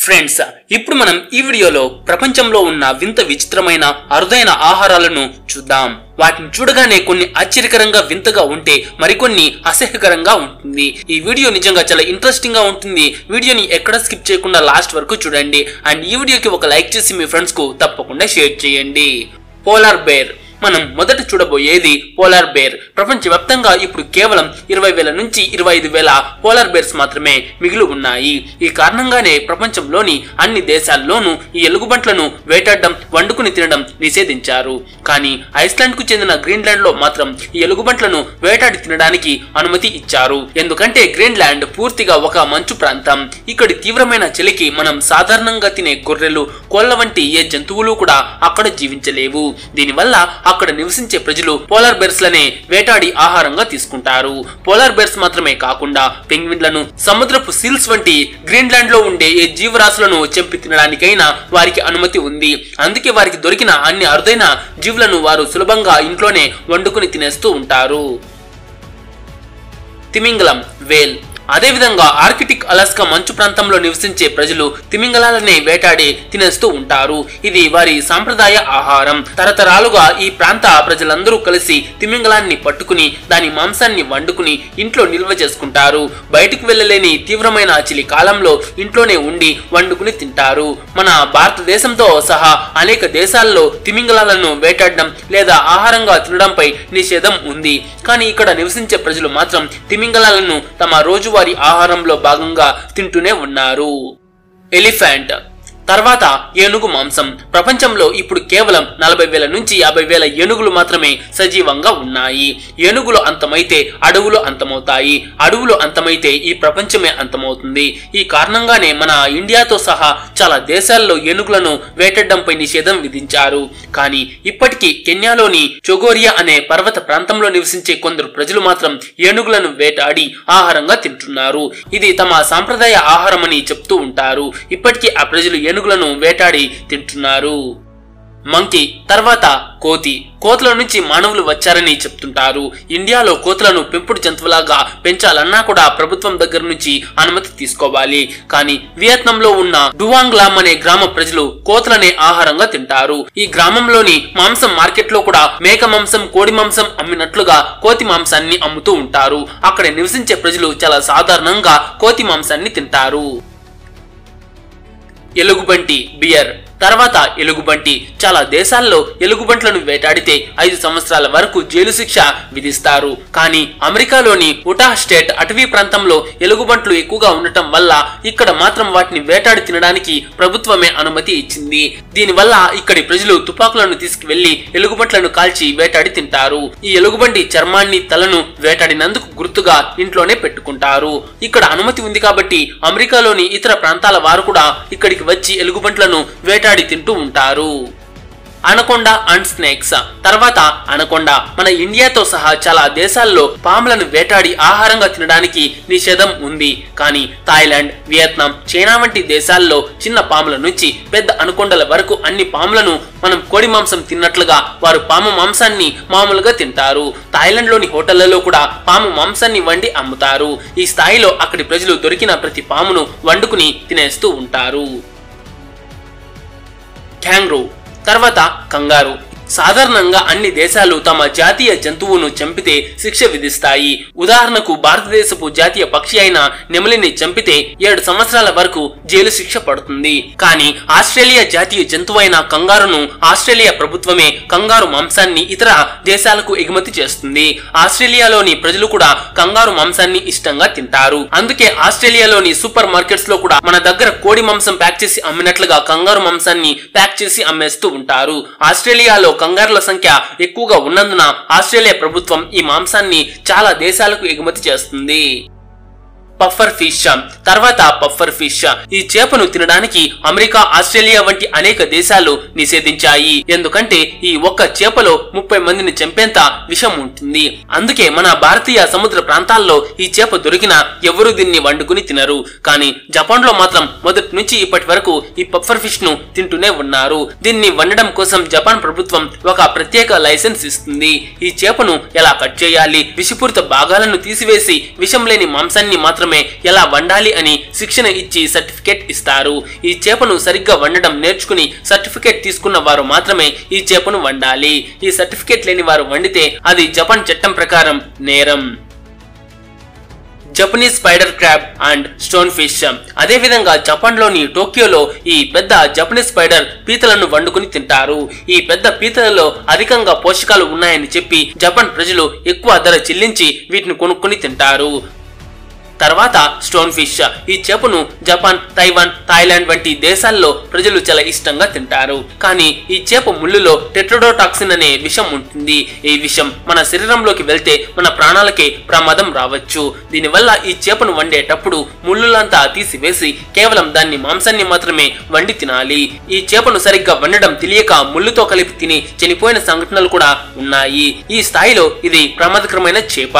Friends, ఇప్పుడు మనం ఈ వీడియోలో ప్రపంచంలో ఉన్న వింత విచిత్రమైన అరుదైన ఆహారాలను చూద్దాం. వాటిని చూడగానే కొన్ని ఆశ్చర్యకరంగా వింతగా ఉంటే మరికొన్ని అసహ్యకరంగా ఉంటుంది. ఈ వీడియో నిజంగా చాలా ఇంట్రెస్టింగ్ గా ఉంటుంది. వీడియోని ఎక్కడ స్కిప్ చేయకుండా లాస్ట్ వరకు చూడండి. అండ్ ఈ వీడియోకి ఒక లైక్ చేసి మీ ఫ్రెండ్స్ కు తప్పకుండా షేర్ చేయండి. Polar bear. మనం మొదట చూడబోయేది పోలార్ బేర్. ప్రపంచవ్యాప్తంగా ఇప్పుడు కేవలం 20,000 నుంచి 25,000 పోలార్ బేర్స్ మాత్రమే మిగిలి ఉన్నాయి. ఈ కారణంగానే ప్రపంచంలోని అన్ని దేశాల్లోనూ ఈ ఎలుగుబంట్లను వేటాడడం, వండుకుని తినడం నిషేధించారు. కానీ ఐస్లాండ్ కు చెందిన గ్రీన్లాండ్ లో మాత్రం ఈ ఎలుగుబంట్లను వేటాడి తినడానికి అనుమతి ఇచ్చారు. ఎందుకంటే గ్రీన్లాండ్ పూర్తిగా ఒక మంచు ప్రాంతం. ఇక్కడి తీవ్రమైన చలికి మనం సాధారణంగా తినే గొర్రెలు, కోళ్ల వంటి ఏ జంతువులు కూడా అక్కడ జీవించలేవు. దీనివల్ల అక్కడ నివసించే ప్రజలు పోలార్ బేర్స్ లనే వేటాడి ఆహారంగా తీసుకుంటారు. పోలార్ బేర్స్ మాత్రమే కాకుండా పెంగ్విన్లను, సముద్రపు సీల్స్ వంటి గ్రీన్లాండ్ లో ఉండే ఏ జీవరాశులను చంపి తినడానికైనా వారికి అనుమతి ఉంది. అందుకే వారికి దొరికిన అన్ని అరుదైన జీవులను వారు సులభంగా ఇంట్లోనే వండుకుని తినేస్తూ ఉంటారు. తిమింగలం, వేల్. అదేవిధంగా ఆర్కిటిక్ అలాస్కా మంచు ప్రాంతంలో నివసించే ప్రజలు తిమింగలాలనే వేటాడి తినేస్తూ ఉంటారు. ఇది వారి సాంప్రదాయ ఆహారం. తరతరాలుగా ఈ ప్రాంత ప్రజలందరూ కలిసి తిమింగలాన్ని పట్టుకుని దాని మాంసాన్ని వండుకుని ఇంట్లో నిల్వ చేసుకుంటారు. బయటకు వెళ్ళలేని తీవ్రమైన చలి కాలంలో ఇంట్లోనే ఉండి వండుకుని తింటారు. మన భారతదేశంతో సహా అనేక దేశాల్లో తిమింగలాలను వేటాడడం లేదా ఆహారంగా తినడంపై నిషేధం ఉంది. కానీ ఇక్కడ నివసించే ప్రజలు మాత్రం తిమింగలాలను తమ రోజు వారి ఆహారంలో భాగంగా తింటూనే ఉన్నారు. ఎలిఫెంట్. తర్వాత ఏనుగు మాంసం. ప్రపంచంలో ఇప్పుడు కేవలం 40,000 నుంచి 50,000 ఏనుగులు మాత్రమే సజీవంగా ఉన్నాయి. ఏనుగులు అంతమైతే అడవులు అంతమవుతాయి. అడవులు అంతమైతే ఈ ప్రపంచమే అంతమవుతుంది. ఈ కారణంగానే మన ఇండియాతో సహా చాలా దేశాల్లో ఏనుగులను వేటాడడంపై నిషేధం విధించారు. కానీ ఇప్పటికీ కెన్యాలోని చొగోరియా అనే పర్వత ప్రాంతంలో నివసించే కొందరు ప్రజలు మాత్రం ఏనుగులను వేటాడి ఆహారంగా తింటున్నారు. ఇది తమ సాంప్రదాయ ఆహారమని చెప్తూ ఉంటారు. ఇప్పటికీ ఆ ప్రజలు ఏనుగులను వేటాడి తింటున్నారు. మంకీ. తర్వాత కోతి. కోతుల నుంచి మానవులు వచ్చారని చెప్తుంటారు. ఇండియాలో కోతులను పెంపుడు జంతువులాగా పెంచాలన్నా కూడా ప్రభుత్వం దగ్గర నుంచి అనుమతి తీసుకోవాలి. కానీ వియత్నాంలో ఉన్న డువాంగ్ లామ్ అనే గ్రామ ప్రజలు కోతులనే ఆహారంగా తింటారు. ఈ గ్రామంలోని మాంసం మార్కెట్ లో కూడా మేక మాంసం, కోడి మాంసం అమ్మినట్లుగా కోతి మాంసాన్ని అమ్ముతూ ఉంటారు. అక్కడ నివసించే ప్రజలు చాలా సాధారణంగా కోతి మాంసాన్ని తింటారు. ఎలుగుబంటి, బియర్. తర్వాత ఎలుగుబంటి. చాలా దేశాల్లో ఎలుగుబంట్లను వేటాడితే 5 సంవత్సరాల వరకు జైలు శిక్ష విధిస్తారు. కానీ అమెరికాలోని ఉటా స్టేట్ అటవీ ప్రాంతంలో ఎలుగుబంట్లు ఎక్కువగా ఉండటం వల్ల ఇక్కడ మాత్రం వాటిని వేటాడి తినడానికి ప్రభుత్వమే అనుమతి ఇచ్చింది. దీనివల్ల ఇక్కడి ప్రజలు తుపాకులను తీసుకువెళ్లి ఎలుగుబంట్లను కాల్చి వేటాడి తింటారు. ఈ ఎలుగుబంటి చర్మాన్ని, తలను వేటాడినందుకు గుర్తుగా ఇంట్లోనే పెట్టుకుంటారు. ఇక్కడ అనుమతి ఉంది కాబట్టి అమెరికాలోని ఇతర ప్రాంతాల వారు కూడా ఇక్కడికి వచ్చి ఎలుగుబంట్లను వేటాడి తింటూ ఉంటారు. Anaconda and snakes. తర్వాత అనకొండ. మన ఇండియాతో సహా చాలా దేశాల్లో పాములను వేటాడి ఆహారంగా తినడానికి నిషేధం ఉంది. కానీ థాయిలాండ్, వియత్నాం, చైనా వంటి దేశాల్లో చిన్న పాముల నుంచి పెద్ద అనకొండల వరకు అన్ని పాములను మనం కోడి మాంసం తిన్నట్లుగా వారు పాము మాంసాన్ని మామూలుగా తింటారు. థాయిలాండ్ లోని హోటళ్లలో కూడా పాము మాంసాన్ని వండి అమ్ముతారు. ఈ స్థాయిలో అక్కడి ప్రజలు దొరికిన ప్రతి పామును వండుకుని తినేస్తూ ఉంటారు. క్యాంగ్రూ. తర్వాత కంగారు. సాధారణంగా అన్ని దేశాలు తమ జాతీయ జంతువును చంపితే శిక్ష విధిస్తాయి. ఉదాహరణకు భారతదేశపు జాతీయ పక్షి అయిన నెమలిని చంపితే 7 సంవత్సరాల వరకు జైలు శిక్ష పడుతుంది. కానీ ఆస్ట్రేలియా జాతీయ జంతువైన కంగారును ఆస్ట్రేలియా ప్రభుత్వమే కంగారు మాంసాన్ని ఇతర దేశాలకు ఎగుమతి చేస్తుంది. ఆస్ట్రేలియాలోని ప్రజలు కూడా కంగారు మాంసాన్ని ఇష్టంగా తింటారు. అందుకే ఆస్ట్రేలియాలోని సూపర్ మార్కెట్స్ లో కూడా మన దగ్గర కోడి మాంసం ప్యాక్ చేసి అమ్మినట్లుగా కంగారు మాంసాన్ని ప్యాక్ చేసి అమ్మేస్తూ ఉంటారు. ఆస్ట్రేలియాలో కంగారుల సంఖ్య ఎక్కువగా ఉన్నందున ఆస్ట్రేలియా ప్రభుత్వం ఈ మాంసాన్ని చాలా దేశాలకు ఎగుమతి చేస్తుంది. Puffer fish. తర్వాత పఫర్ ఫిష్. ఈ చేపను తినడానికి అమెరికా, ఆస్ట్రేలియా వంటి అనేక దేశాలు నిషేధించాయి. ఎందుకంటే ఈ ఒక్క చేపలో 30 మందిని చంపేంత విషం ఉంటుంది. అందుకే మన భారతీయ సముద్ర ప్రాంతాల్లో ఈ చేప దొరికినా ఎవరూ దీన్ని వండుకుని తినరు. కానీ జపాన్ లో మాత్రం మొదటి నుంచి ఇప్పటి వరకు ఈ పఫర్ ఫిష్ ను తింటూనే ఉన్నారు. దీన్ని వండడం కోసం జపాన్ ప్రభుత్వం ఒక ప్రత్యేక లైసెన్స్ ఇస్తుంది. ఈ చేపను ఎలా కట్ చేయాలి, విషపూరిత భాగాలను తీసివేసి విషం లేని మాంసాన్ని మాత్రం మాత్రమే ఎలా వండాలి అని శిక్షణ ఇచ్చి సర్టిఫికేట్ ఇస్తారు. ఈ చేపను సరిగ్గా వండడం నేర్చుకుని సర్టిఫికేట్ తీసుకున్న వారు మాత్రమే ఈ చేపను వండాలి. ఈ సర్టిఫికేట్ లేని వారు వండితే అది జపాన్ చట్టం ప్రకారం నేరం. Japanese spider crab and stone fish. అదే విధంగా జపాన్ లోని టోక్యోలో ఈ పెద్ద జపనీస్ స్పైడర్ పీతలను వండుకుని తింటారు. ఈ పెద్ద పీతలలో అధికంగా పోషకాలు ఉన్నాయని చెప్పి జపాన్ ప్రజలు ఎక్కువ ధర చెల్లించి వీటిని కొనుక్కుని తింటారు. తర్వాత స్టోన్ ఫిష్. ఈ చేపను జపాన్, తైవాన్, థాయిలాండ్ వంటి దేశాల్లో ప్రజలు చాలా ఇష్టంగా తింటారు. కానీ ఈ చేప ముళ్ళులో టెట్రోడోటాక్సిన్ అనే విషం ఉంటుంది. ఈ విషం మన శరీరంలోకి వెళ్తే మన ప్రాణాలకే ప్రమాదం రావచ్చు. దీనివల్ల ఈ చేపను వండేటప్పుడు ముళ్ళులంతా తీసివేసి కేవలం దాన్ని మాంసాన్ని మాత్రమే వండి తినాలి. ఈ చేపను సరిగ్గా వండడం తెలియక ముళ్ళుతో కలిపి తిని చనిపోయిన సంఘటనలు కూడా ఉన్నాయి. ఈ స్థాయిలో ఇది ప్రమాదకరమైన చేప.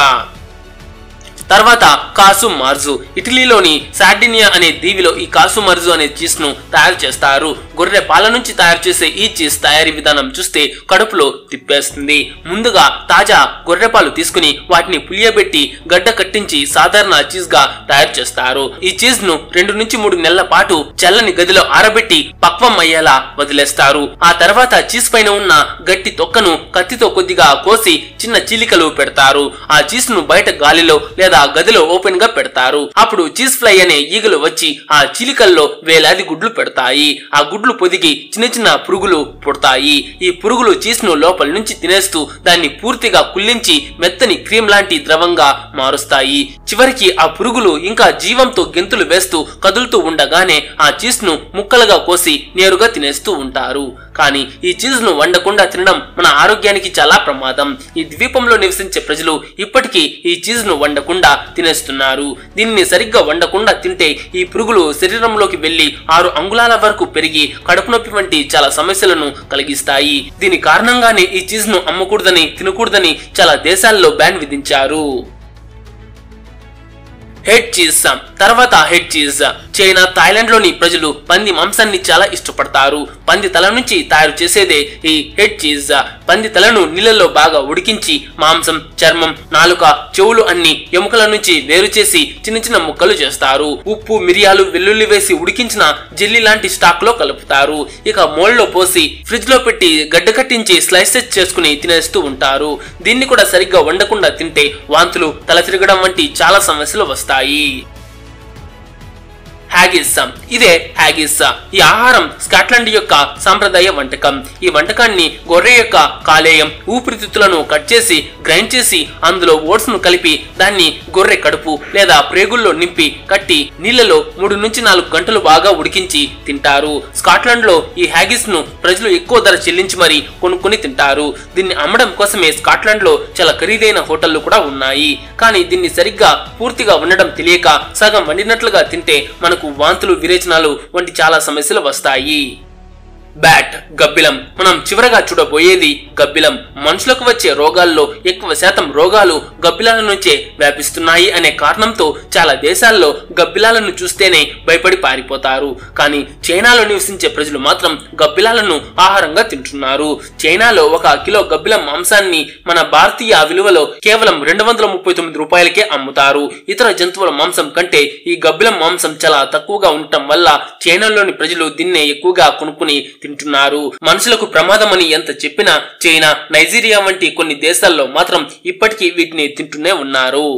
తర్వాత కాసు మార్జు. ఇటలీలోని సార్డినియా అనే దీవిలో ఈ కాసు మార్జు అనే చీజ్ ను తయారు చేస్తారు. గొర్రె పాల నుంచి తయారు చేసే ఈ చీజ్ తయారీ విధానం చూస్తే కడుపులో తిప్పేస్తుంది. ముందుగా తాజా గొర్రె పాలు తీసుకుని వాటిని పులియబెట్టి గడ్డ కట్టించి సాధారణ చీజ్ గా తయారు చేస్తారు. ఈ చీజ్ ను 2 నుంచి 3 నెలల పాటు చల్లని గదిలో ఆరబెట్టి పక్వం అయ్యేలా వదిలేస్తారు. ఆ తర్వాత చీజ్ పైన ఉన్న గట్టి తొక్కను కత్తితో కొద్దిగా కోసి చిన్న చీలికలు పెడతారు. ఆ చీజ్ ను బయట గాలిలో లేదా గదిలో ఓపెన్ గా పెడతారు. అప్పుడు చీజ్ ఫ్లై అనే ఈగలు వచ్చి ఆ చీలికల్లో వేలాది గుడ్లు పెడతాయి. ఆ గుడ్లు పొదిగి చిన్న చిన్న పురుగులు పుడతాయి. ఈ పురుగులు చీజ్ ను లోపల నుంచి తినేస్తూ దాన్ని పూర్తిగా కుళ్ళించి మెత్తని క్రీమ్ లాంటి ద్రవంగా మారుస్తాయి. చివరికి ఆ పురుగులు ఇంకా జీవంతో గెంతులు వేస్తూ కదులుతూ ఉండగానే ఆ చీజ్ ను ముక్కలుగా కోసి నేరుగా తినేస్తూ ఉంటారు. కానీ ఈ చీజ్ ను వండకుండా తినడం మన ఆరోగ్యానికి చాలా ప్రమాదం. ఈ ద్వీపంలో నివసించే ప్రజలు ఇప్పటికీ ఈ చీజ్ ను వండకుండా తినేస్తున్నారు. దీనిని సరిగ్గా వండకుండా తింటే ఈ పురుగులు శరీరంలోకి వెళ్లి 6 అంగుళాల వరకు పెరిగి కడుపు నొప్పి వంటి చాలా సమస్యలను కలిగిస్తాయి. దీని కారణంగానే ఈ చీజ్ ను అమ్మకూడదని, తినకూడదని చాలా దేశాల్లో బ్యాన్ విధించారు. Head cheese. తర్వాత హెడ్ చీజ్. చైనా, థాయిలాండ్ లోని ప్రజలు పంది మాంసాన్ని చాలా ఇష్టపడతారు. పంది తల నుంచి తయారు చేసేదే ఈ హెడ్ చీజ్. పంది తలను నీళ్ళలో బాగా ఉడికించి మాంసం, చర్మం, నాలుక, చెవులు అన్ని ఎముకల నుంచి వేరు చేసి చిన్న చిన్న ముక్కలు చేస్తారు. ఉప్పు, మిరియాలు, వెల్లుల్లి వేసి ఉడికించిన జెల్లీ లాంటి స్టాక్ లో కలుపుతారు. ఇక మోల్డ్ లో పోసి ఫ్రిడ్జ్ లో పెట్టి గడ్డ కట్టించి స్లైసెస్ చేసుకుని తినేస్తూ ఉంటారు. దీన్ని కూడా సరిగ్గా వండకుండా తింటే వాంతులు, తల తిరగడం వంటి చాలా సమస్యలు వస్తాయి. హ్యాగిస్. ఇదే హ్యాగిస్. ఈ ఆహారం స్కాట్లాండ్ యొక్క సాంప్రదాయ వంటకం. ఈ వంటకాన్ని గొర్రె యొక్క కాలేయం, ఊపిరితిత్తులను కట్ చేసి గ్రైండ్ చేసి అందులో ఓట్స్ ను కలిపి దాన్ని గొర్రె కడుపు లేదా ప్రేగుల్లో నింపి కట్టి నీళ్లలో 3 నుంచి 4 గంటలు బాగా ఉడికించి తింటారు. స్కాట్లాండ్ లో ఈ హ్యాగిస్ ను ప్రజలు ఎక్కువ ధర చెల్లించి మరీ కొనుక్కొని తింటారు. దీన్ని అమ్మడం కోసమే స్కాట్లాండ్ లో చాలా ఖరీదైన హోటళ్లు కూడా ఉన్నాయి. కానీ దీన్ని సరిగ్గా పూర్తిగా వండడం తెలియక సగం వండినట్లుగా తింటే మనకు వాంతులు, విరేచనాలు వంటి చాలా సమస్యలు వస్తాయి. బ్యాట్, గబ్బిలం. మనం చివరగా చూడబోయేది గబ్బిలం. మనుషులకు వచ్చే రోగాల్లో ఎక్కువ శాతం రోగాలు గబ్బిలాల నుంచే వ్యాపిస్తున్నాయి అనే కారణంతో చాలా దేశాల్లో గబ్బిలాలను చూస్తేనే భయపడి పారిపోతారు. కానీ చైనాలో నివసించే ప్రజలు మాత్రం గబ్బిలాలను ఆహారంగా తింటున్నారు. చైనాలో 1 కిలో గబ్బిలం మాంసాన్ని మన భారతీయ విలువలో కేవలం 239 రూపాయలకే అమ్ముతారు. ఇతర జంతువుల మాంసం కంటే ఈ గబ్బిలం మాంసం చాలా తక్కువగా ఉండటం వల్ల చైనాలోని ప్రజలు దీన్నే ఎక్కువగా కొనుక్కుని తింటున్నారు. మనుషులకు ప్రమాదమని ఎంత చెప్పినా చైనా, నైజీరియా వంటి కొన్ని దేశాల్లో మాత్రం ఇప్పటికీ వీటిని తింటూనే ఉన్నారు.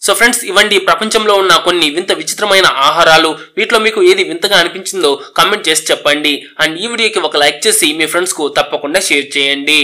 సో ఫ్రెండ్స్, ఇవండి ప్రపంచంలో ఉన్న కొన్ని వింత విచిత్రమైన ఆహారాలు. వీటిలో మీకు ఏది వింతగా అనిపించిందో కామెంట్ చేసి చెప్పండి. అండ్ ఈ వీడియోకి ఒక లైక్ చేసి మీ ఫ్రెండ్స్ కు తప్పకుండా షేర్ చేయండి.